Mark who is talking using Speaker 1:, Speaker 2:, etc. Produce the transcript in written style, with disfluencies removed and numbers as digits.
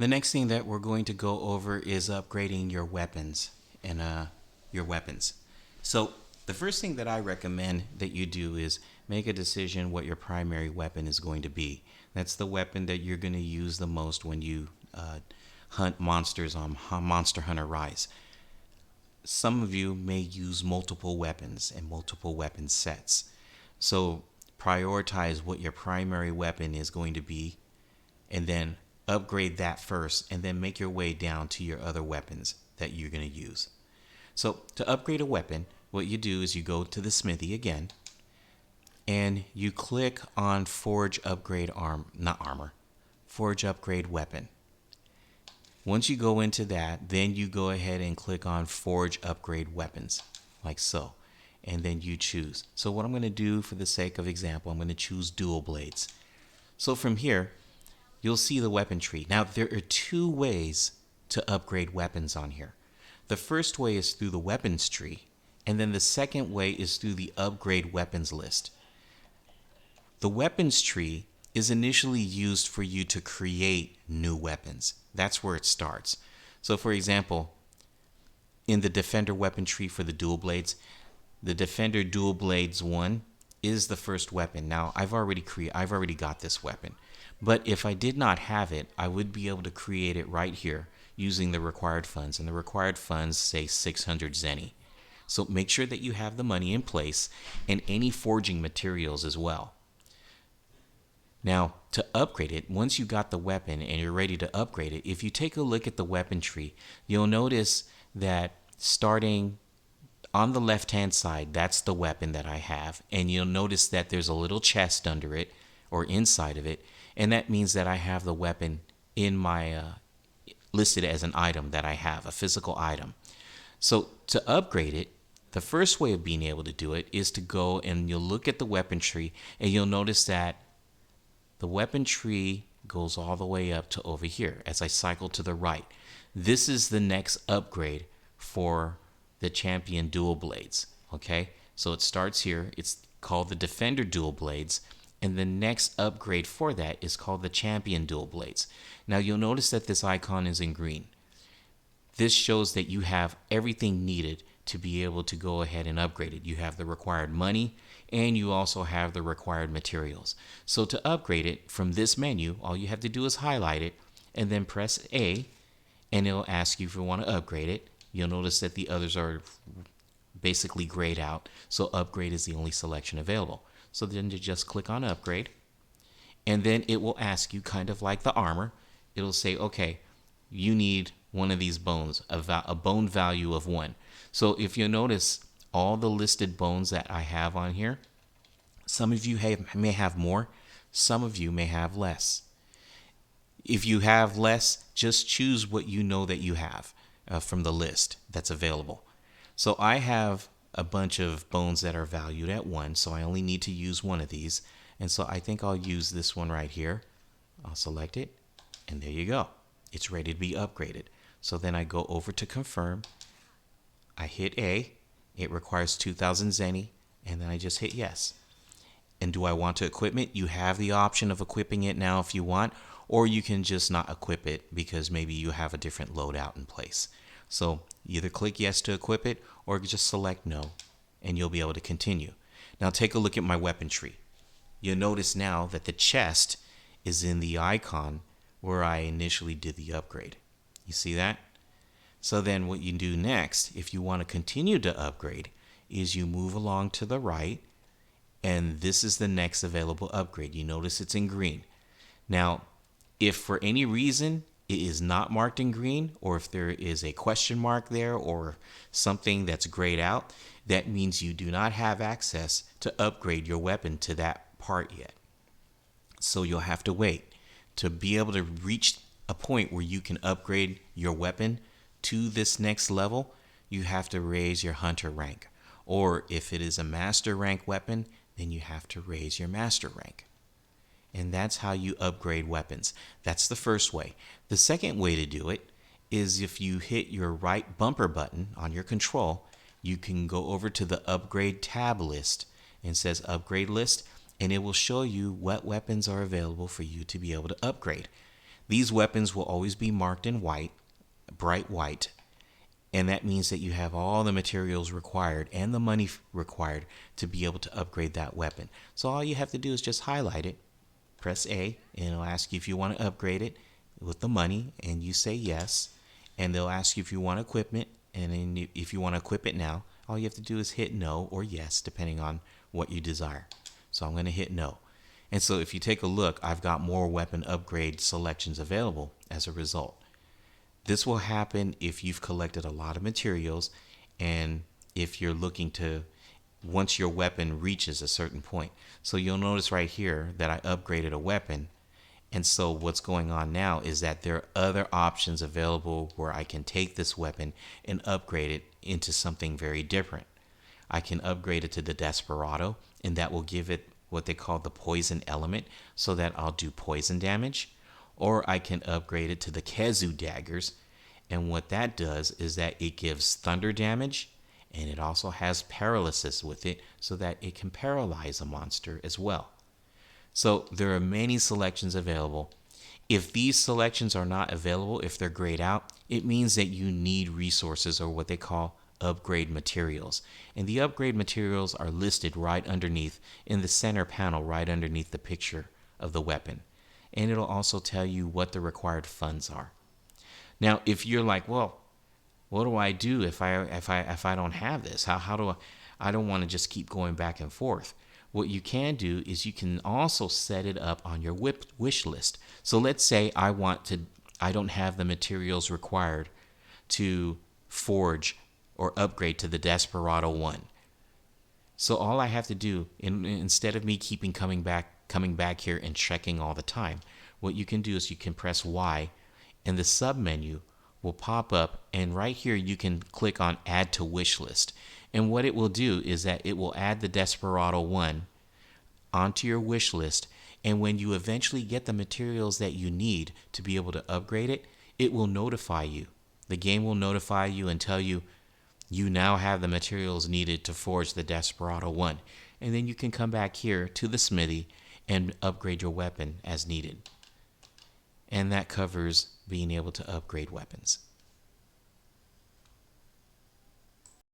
Speaker 1: The next thing that we're going to go over is upgrading your weapons and your weapons. So the first thing that I recommend that you do is make a decision what your primary weapon is going to be. That's the weapon that you're going to use the most when you hunt monsters on Monster Hunter Rise. Some of you may use multiple weapons and multiple weapon sets. So prioritize what your primary weapon is going to be and then upgrade that first and then make your way down to your other weapons that you're going to use. So to upgrade a weapon, what you do is you go to the smithy again and you click on Forge Upgrade Forge Upgrade Weapon. Once you go into that, then you go ahead and click on Forge Upgrade Weapons, like so. And then you choose. So what I'm going to do for the sake of example, I'm going to choose dual blades. So from here, you'll see the weapon tree. Now, there are two ways to upgrade weapons on here. The first way is through the weapons tree, and then the second way is through the upgrade weapons list. The weapons tree is initially used for you to create new weapons. That's where it starts. So for example, in the Defender weapon tree for the dual blades, the Defender Dual Blades 1 is the first weapon. Now, I've already got this weapon. But if I did not have it, I would be able to create it right here using the required funds. And the required funds say 600 zenny. So make sure that you have the money in place and any forging materials as well. Now, to upgrade it, once you got the weapon and you're ready to upgrade it, if you take a look at the weapon tree, you'll notice that starting on the left-hand side, that's the weapon that I have. And you'll notice that there's a little chest under it or inside of it. And that means that I have the weapon in my listed as an item that I have, a physical item. So to upgrade it, the first way of being able to do it is to go and you'll look at the weapon tree and you'll notice that the weapon tree goes all the way up to over here as I cycle to the right. This is the next upgrade for the Champion Dual Blades. Okay, so it starts here. It's called the Defender Dual Blades. And the next upgrade for that is called the Champion Dual Blades. Now you'll notice that this icon is in green. This shows that you have everything needed to be able to go ahead and upgrade it. You have the required money and you also have the required materials. So to upgrade it from this menu, all you have to do is highlight it and then press A and it'll ask you if you want to upgrade it. You'll notice that the others are basically grayed out. So upgrade is the only selection available. So then you just click on upgrade and then it will ask you, kind of like the armor, it'll say, okay, you need one of these bones, a bone value of 1. So if you notice all the listed bones that I have on here, some of you may have more, some of you may have less. If you have less, just choose what you know that you have from the list that's available. So I have a bunch of bones that are valued at 1, so I only need to use one of these. And so I think I'll use this one right here. I'll select it, and there you go. It's ready to be upgraded. So then I go over to confirm. I hit A. It requires 2,000 zenny, and then I just hit yes. And do I want to equip it? You have the option of equipping it now if you want, or you can just not equip it because maybe you have a different loadout in place. So either click yes to equip it or just select no and you'll be able to continue. Now take a look at my weapon tree. You'll notice now that the chest is in the icon where I initially did the upgrade. You see that? So then what you do next, if you want to continue to upgrade, is you move along to the right and this is the next available upgrade. You notice it's in green. Now, if for any reason it is not marked in green, or if there is a question mark there or something that's grayed out, that means you do not have access to upgrade your weapon to that part yet. So you'll have to wait to be able to reach a point where you can upgrade your weapon to this next level. You have to raise your hunter rank, or if it is a master rank weapon, then you have to raise your master rank. And that's how you upgrade weapons. That's the first way. The second way to do it is if you hit your right bumper button on your control, you can go over to the upgrade tab list and says upgrade list, and it will show you what weapons are available for you to be able to upgrade. These weapons will always be marked in white, bright white, and that means that you have all the materials required and the money required to be able to upgrade that weapon. So all you have to do is just highlight it, press A, and it'll ask you if you want to upgrade it with the money, and you say yes. And they'll ask you if you want equipment, and then if you want to equip it now, all you have to do is hit no or yes, depending on what you desire. So I'm going to hit no. And so if you take a look, I've got more weapon upgrade selections available as a result. This will happen if you've collected a lot of materials, and if you're looking to, once your weapon reaches a certain point. So you'll notice right here that I upgraded a weapon. And so what's going on now is that there are other options available where I can take this weapon and upgrade it into something very different. I can upgrade it to the Desperado, and that will give it what they call the poison element, so that I'll do poison damage. Or I can upgrade it to the Kezu daggers, and what that does is that it gives thunder damage, and it also has paralysis with it, so that it can paralyze a monster as well. So there are many selections available. If these selections are not available, if they're grayed out, it means that you need resources, or what they call upgrade materials. And the upgrade materials are listed right underneath in the center panel, right underneath the picture of the weapon. And it'll also tell you what the required funds are. Now, if you're like, well, what do I do if I don't have this? How do I don't want to just keep going back and forth. What you can do is you can also set it up on your wish list. So let's say I don't have the materials required to forge or upgrade to the Desperado 1. So all I have to do, instead of me coming back here and checking all the time, what you can do is you can press Y, and the sub menu will pop up, and right here you can click on Add to Wish List. And what it will do is that it will add the Desperado 1 onto your wish list, and when you eventually get the materials that you need to be able to upgrade it, it will notify you. The game will notify you and tell you you now have the materials needed to forge the Desperado 1. And then you can come back here to the smithy and upgrade your weapon as needed. And that covers being able to upgrade weapons.